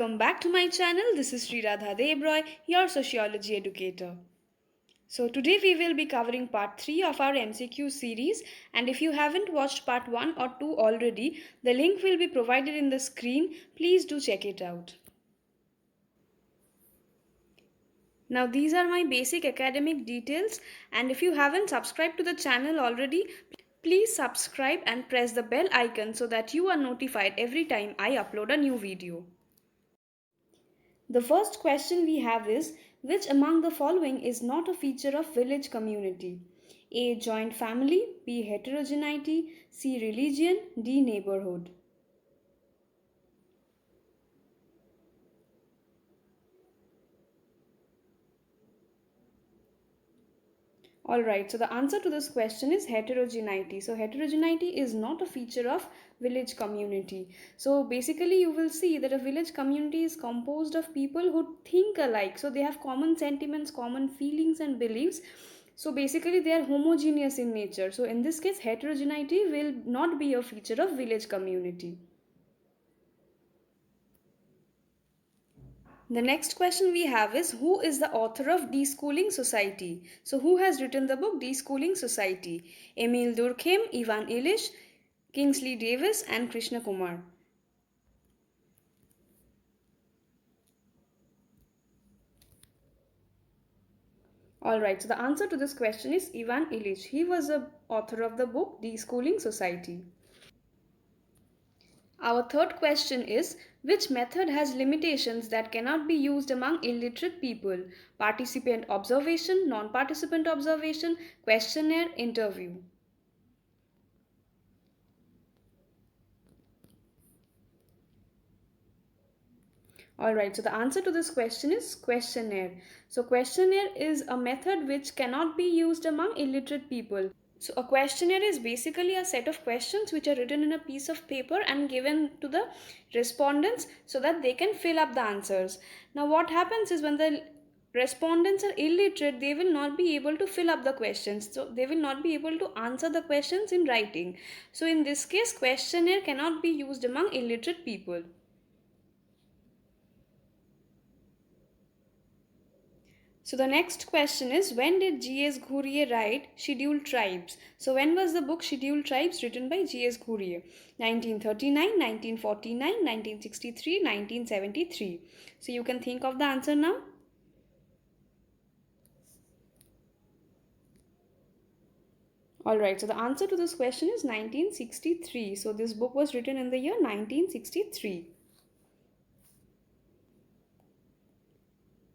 Welcome back to my channel. This is Sri Radha Debroy, your sociology educator. So today we will be covering part 3 of our MCQ series, and if you haven't watched part 1 or 2 already, the link will be provided in the screen. Please do check it out. Now these are my basic academic details, and if you haven't subscribed to the channel already, please subscribe and press the bell icon so that you are notified every time I upload a new video. The first question we have is, which among the following is not a feature of village community? A. Joint family, B. Heterogeneity, C. Religion, D. Neighborhood. Alright, so the answer to this question is heterogeneity. So heterogeneity is not a feature of village community. So basically you will see that a village community is composed of people who think alike. So they have common sentiments, common feelings and beliefs. So basically they are homogeneous in nature. So in this case heterogeneity will not be a feature of village community. The next question we have is, who is the author of Deschooling Society? So who has written the book Deschooling Society? Emil Durkheim, Ivan Illich, Kingsley Davis and Krishna Kumar. Alright, so the answer to this question is Ivan Illich. He was the author of the book Deschooling Society. Our third question is, which method has limitations that cannot be used among illiterate people? Participant observation, non-participant observation, questionnaire, interview. Alright, so the answer to this question is questionnaire. So questionnaire is a method which cannot be used among illiterate people. So a questionnaire is basically a set of questions which are written in a piece of paper and given to the respondents so that they can fill up the answers. Now what happens is, when the respondents are illiterate, they will not be able to fill up the questions. So they will not be able to answer the questions in writing. So in this case, questionnaire cannot be used among illiterate people. So the next question is, when did G.S. Ghurye write Scheduled Tribes? So when was the book Scheduled Tribes written by G.S. Ghurye? 1939, 1949, 1963, 1973. So you can think of the answer now. Alright, so the answer to this question is 1963. So this book was written in the year 1963.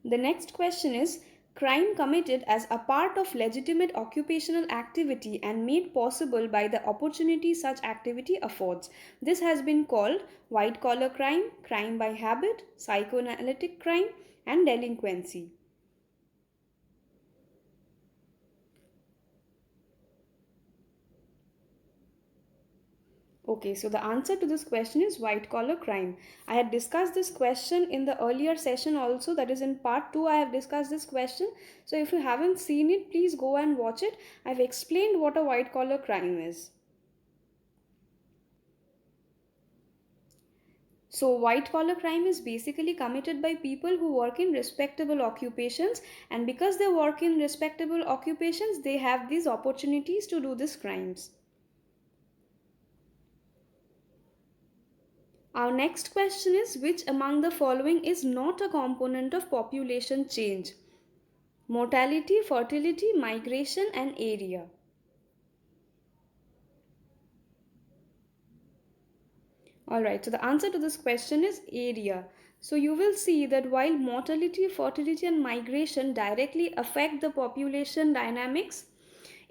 The next question is, crime committed as a part of legitimate occupational activity and made possible by the opportunity such activity affords. This has been called white-collar crime, crime by habit, psychoanalytic crime, and delinquency. Okay, so the answer to this question is white-collar crime. I had discussed this question in the earlier session also, that is in part 2 I have discussed this question. So if you haven't seen it, please go and watch it. I've explained what a white-collar crime is. So white-collar crime is basically committed by people who work in respectable occupations, and because they work in respectable occupations, they have these opportunities to do these crimes. Our next question is, which among the following is not a component of population change? Mortality, fertility, migration and area. Alright, so the answer to this question is area. So you will see that while mortality, fertility and migration directly affect the population dynamics,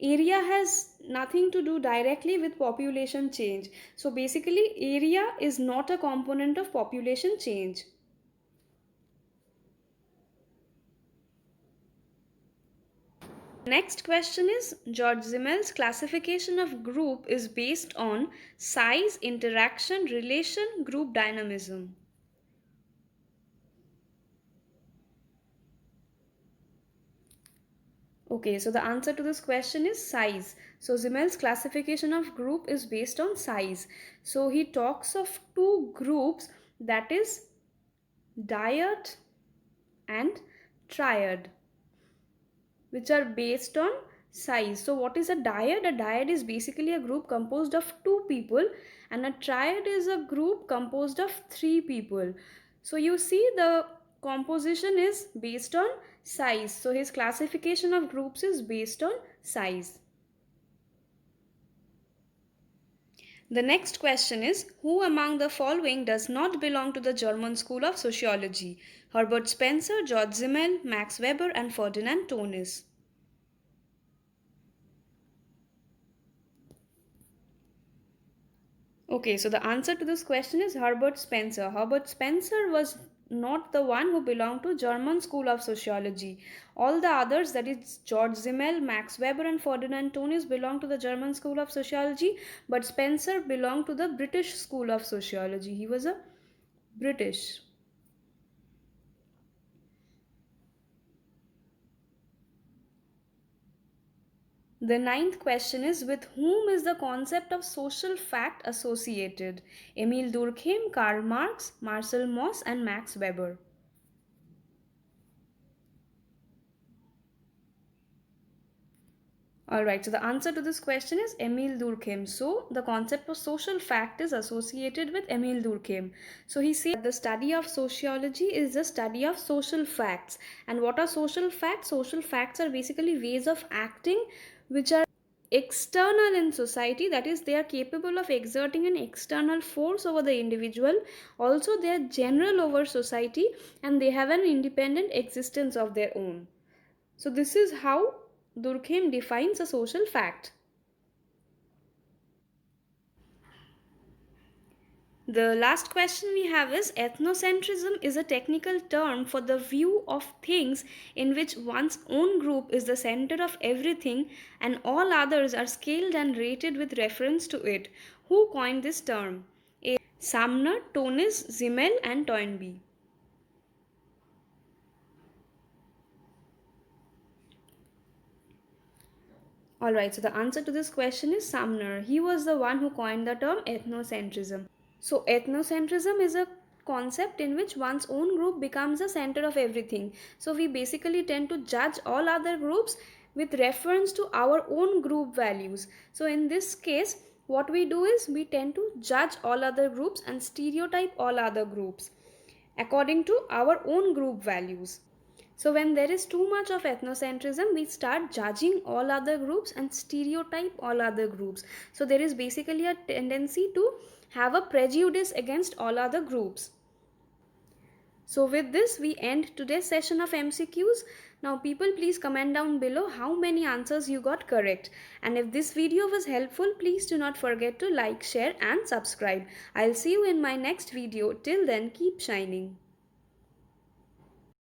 area has nothing to do directly with population change. So basically area is not a component of population change. Next question is, Georg Simmel's classification of group is based on size, interaction, relation, group dynamism. Okay, so the answer to this question is size. So Simmel's classification of group is based on size. So he talks of two groups, that is dyad, and triad, which are based on size. So what is a dyad? A dyad is basically a group composed of two people, and a triad is a group composed of three people. So you see the composition is based on size. So his classification of groups is based on size. The next question is, who among the following does not belong to the German school of sociology? Herbert Spencer, Georg Simmel, Max Weber, and Ferdinand Tonnies. Okay, so the answer to this question is Herbert Spencer. Herbert Spencer was not the one who belonged to German school of sociology. All the others, that is Georg Simmel, Max Weber, and Ferdinand Tonnies, belong to the German school of sociology, but Spencer belonged to the British school of sociology. He was a British. The ninth question is, with whom is the concept of social fact associated? Emil Durkheim, Karl Marx, Marcel Mauss, and Max Weber. Alright, so the answer to this question is Emil Durkheim. So the concept of social fact is associated with Emil Durkheim. So he says that the study of sociology is the study of social facts. And what are social facts? Social facts are basically ways of acting which are external in society, that is, they are capable of exerting an external force over the individual. Also, they are general over society, and they have an independent existence of their own. So this is how Durkheim defines a social fact. The last question we have is, ethnocentrism is a technical term for the view of things in which one's own group is the center of everything and all others are scaled and rated with reference to it. Who coined this term? A. Sumner, Tonnies, Simmel, and Toynbee. Alright, so the answer to this question is Sumner. He was the one who coined the term ethnocentrism. So, ethnocentrism is a concept in which one's own group becomes the center of everything. So, we basically tend to judge all other groups with reference to our own group values. So, in this case, what we do is we tend to judge all other groups and stereotype all other groups according to our own group values. So when there is too much of ethnocentrism, we start judging all other groups and stereotype all other groups. So there is basically a tendency to have a prejudice against all other groups. So with this, we end today's session of MCQs. Now people, please comment down below how many answers you got correct. And if this video was helpful, please do not forget to like, share and subscribe. I'll see you in my next video. Till then, keep shining.